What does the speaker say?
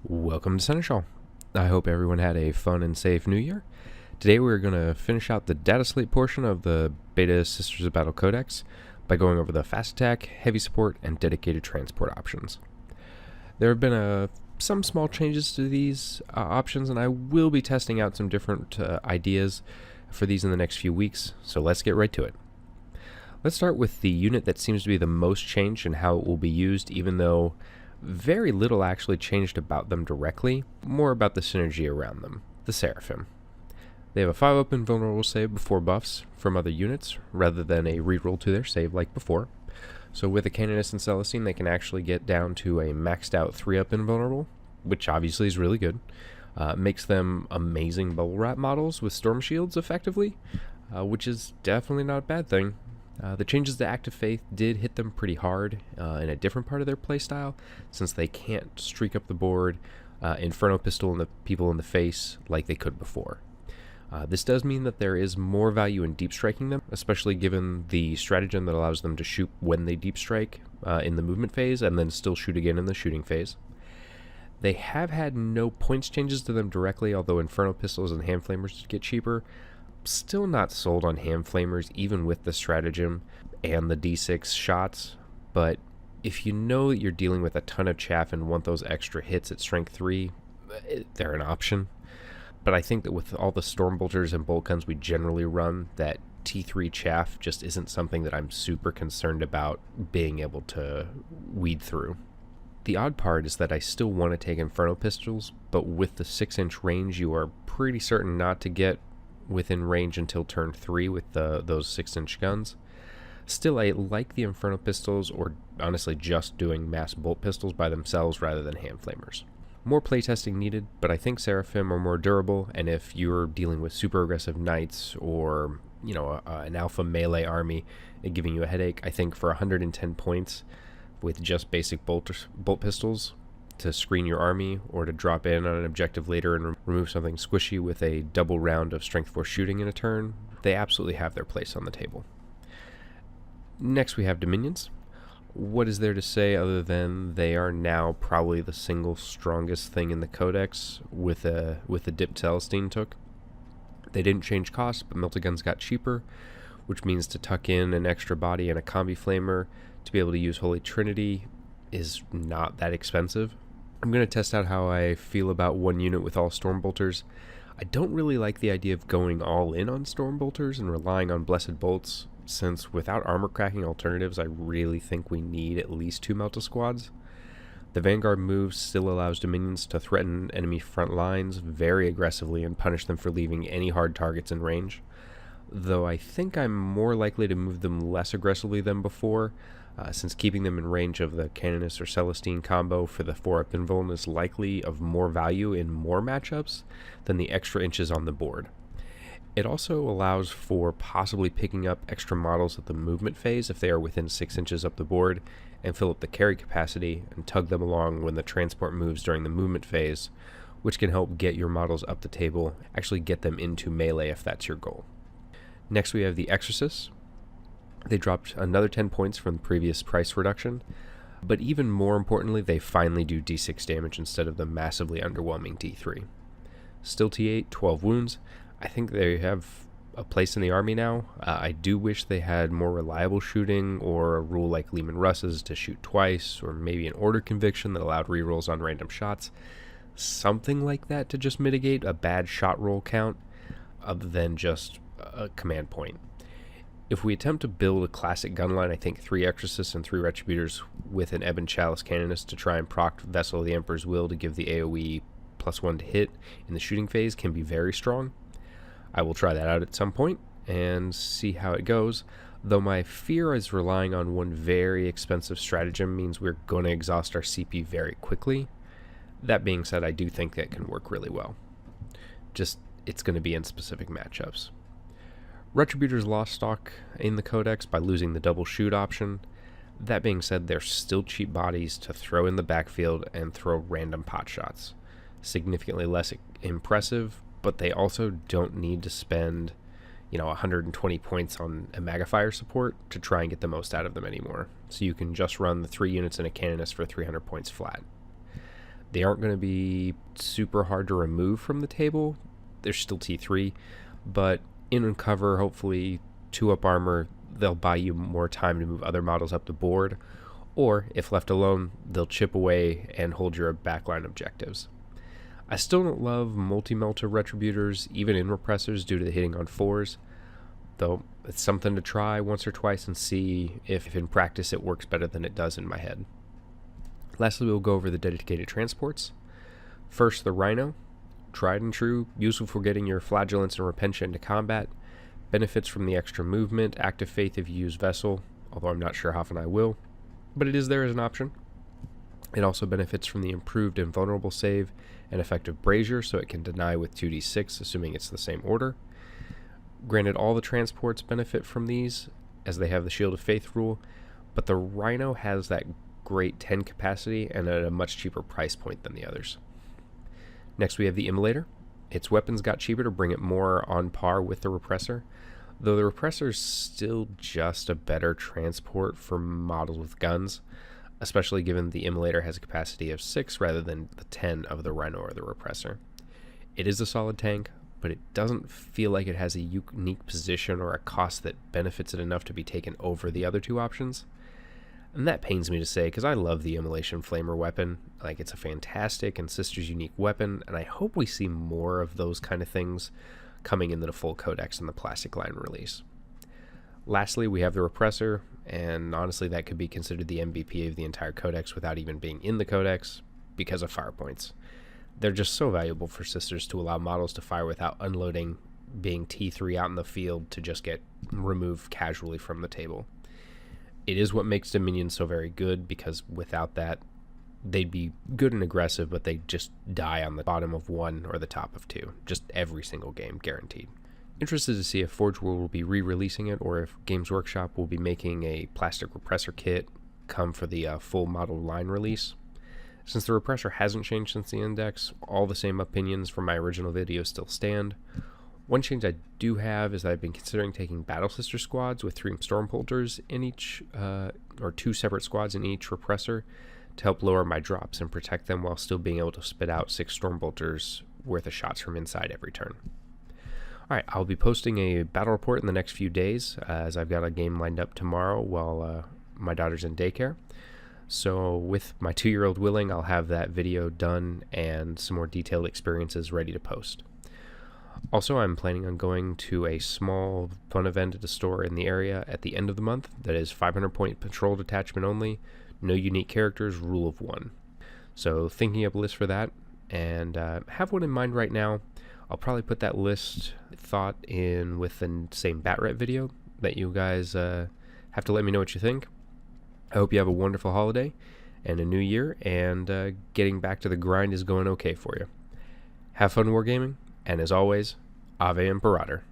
Welcome to Seneschal. I hope everyone had a fun and safe New Year. Today we're going to finish out the data slate portion of the Beta Sisters of Battle Codex by going over the fast attack, heavy support, and dedicated transport options. There have been some small changes to these options, and I will be testing out some different ideas for these in the next few weeks, so let's get right to it. Let's start with the unit that seems to be the most changed in how it will be used, even though very little actually changed about them directly, more about the synergy around them, the Seraphim. They have a 5-up invulnerable save before buffs from other units, rather than a reroll to their save like before. So with a Canonist and Celestine, they can actually get down to a maxed out 3-up invulnerable, which obviously is really good. Makes them amazing bubble wrap models with storm shields effectively, which is definitely not a bad thing. The changes to Active Faith did hit them pretty hard in a different part of their playstyle, since they can't streak up the board, Inferno Pistol in the people in the face like they could before. This does mean that there is more value in deep striking them, especially given the stratagem that allows them to shoot when they deep strike in the movement phase and then still shoot again in the shooting phase. They have had no points changes to them directly, although Inferno Pistols and Hand Flamers did get cheaper. Still not sold on Hand Flamers, even with the stratagem and the D6 shots, but if you know that you're dealing with a ton of chaff and want those extra hits at strength 3, they're an option. But I think that with all the Storm Bolters and Bolt Guns we generally run, that T3 chaff just isn't something that I'm super concerned about being able to weed through. The odd part is that I still want to take Inferno Pistols, but with the 6-inch range you are pretty certain not to get within range until turn 3 with those 6-inch guns. Still, I like the Inferno Pistols, or honestly just doing mass bolt pistols by themselves rather than Hand Flamers. More playtesting needed, but I think Seraphim are more durable, and if you're dealing with super aggressive knights or an alpha melee army and giving you a headache, I think for 110 points with just basic bolt pistols to screen your army or to drop in on an objective later and remove something squishy with a double round of strength 4 shooting in a turn, they absolutely have their place on the table. Next we have Dominions. What is there to say other than they are now probably the single strongest thing in the Codex with the dip Celestine took. They didn't change costs, but melta guns got cheaper, which means to tuck in an extra body and a combi flamer to be able to use Holy Trinity is not that expensive. I'm going to test out how I feel about one unit with all Storm Bolters. I don't really like the idea of going all in on Storm Bolters and relying on Blessed Bolts, since without armor cracking alternatives I really think we need at least 2 Melta squads. The Vanguard move still allows Dominions to threaten enemy front lines very aggressively and punish them for leaving any hard targets in range, though I think I'm more likely to move them less aggressively than before, since keeping them in range of the Canonist or Celestine combo for the 4-up invuln is likely of more value in more matchups than the extra inches on the board. It also allows for possibly picking up extra models at the movement phase if they are within 6 inches up the board, and fill up the carry capacity and tug them along when the transport moves during the movement phase, which can help get your models up the table, actually get them into melee if that's your goal. Next we have the Exorcists. They dropped another 10 points from the previous price reduction, but even more importantly, they finally do D6 damage instead of the massively underwhelming D3. Still T8, 12 wounds. I think they have a place in the army now. I do wish they had more reliable shooting, or a rule like Lehman Russ's to shoot twice, or maybe an order conviction that allowed rerolls on random shots. Something like that to just mitigate a bad shot roll count, other than just a command point. If we attempt to build a classic gunline, I think 3 Exorcists and 3 Retributors with an Ebon Chalice Canonist to try and proc Vessel of the Emperor's Will to give the AoE +1 to hit in the shooting phase can be very strong. I will try that out at some point and see how it goes, though my fear is relying on one very expensive stratagem means we're going to exhaust our CP very quickly. That being said, I do think that can work really well. Just, it's going to be in specific matchups. Retributors lost stock in the Codex by losing the double shoot option. That being said, they're still cheap bodies to throw in the backfield and throw random pot shots. Significantly less impressive, but they also don't need to spend 120 points on a Magifier support to try and get the most out of them anymore. So you can just run the 3 units in a Canonist for 300 points flat. They aren't going to be super hard to remove from the table. They're still T3, but in cover, hopefully 2-up armor, they'll buy you more time to move other models up the board, or if left alone, they'll chip away and hold your backline objectives. I still don't love multi-melter retributors, even in repressors, due to the hitting on 4s, though it's something to try once or twice and see if in practice it works better than it does in my head. Lastly, we'll go over the dedicated transports. First, the Rhino. Tried and true, useful for getting your flagellants and repentia into combat. Benefits from the extra movement, active faith if you use Vessel, although I'm not sure how often I will, but it is there as an option. It also benefits from the improved invulnerable save and effective brazier, so it can deny with 2d6, assuming it's the same order. Granted, all the transports benefit from these, as they have the Shield of Faith rule, but the Rhino has that great 10 capacity and at a much cheaper price point than the others. Next we have the Immolator. Its weapons got cheaper to bring it more on par with the Repressor, though the Repressor is still just a better transport for models with guns, especially given the Immolator has a capacity of 6 rather than the 10 of the Rhino or the Repressor. It is a solid tank, but it doesn't feel like it has a unique position or a cost that benefits it enough to be taken over the other two options. And that pains me to say, because I love the Immolation Flamer weapon. Like, it's a fantastic and Sisters unique weapon, and I hope we see more of those kind of things coming into the full Codex in the Plastic Line release. Lastly, we have the Repressor, and honestly that could be considered the MVP of the entire Codex without even being in the Codex, because of fire points. They're just so valuable for Sisters to allow models to fire without unloading, being T3 out in the field to just get removed casually from the table. It is what makes Dominion so very good, because without that, they'd be good and aggressive, but they just die on the bottom of 1 or the top of 2. Just every single game, guaranteed. Interested to see if Forge World will be re-releasing it, or if Games Workshop will be making a plastic repressor kit come for the full model line release. Since the repressor hasn't changed since the index, all the same opinions from my original video still stand. One change I do have is that I've been considering taking Battle Sister squads with 3 Stormbolters in each, or 2 separate squads in each repressor, to help lower my drops and protect them while still being able to spit out 6 Stormbolters worth of shots from inside every turn. Alright, I'll be posting a battle report in the next few days, as I've got a game lined up tomorrow while my daughter's in daycare. So with my 2-year-old willing, I'll have that video done and some more detailed experiences ready to post. Also, I'm planning on going to a small fun event at a store in the area at the end of the month that is 500 point patrol detachment only, no unique characters, rule of 1. So thinking up a list for that, and have one in mind right now. I'll probably put that list thought in with the same Batret video that you guys have to let me know what you think. I hope you have a wonderful holiday and a new year, and getting back to the grind is going okay for you. Have fun wargaming. And as always, Ave Imperator.